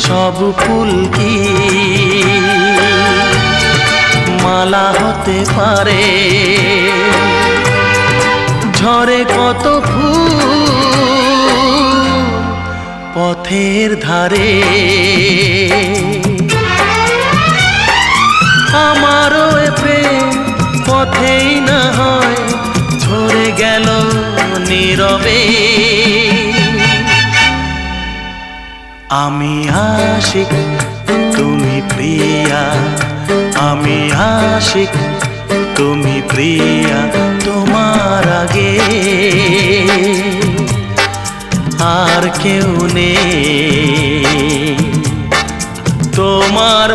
সব ফুল কি মালা হতে পারে? ঝরে কত ফুল পথের ধারে, আমারও এ প্রেম পথেই না হয় ঝরে গেল নীরবে। আমি আশিক তুমি প্রিয়া, আমি আশিক তুমি প্রিয়া, তোমার আগে আর কেউ নেই, তোমার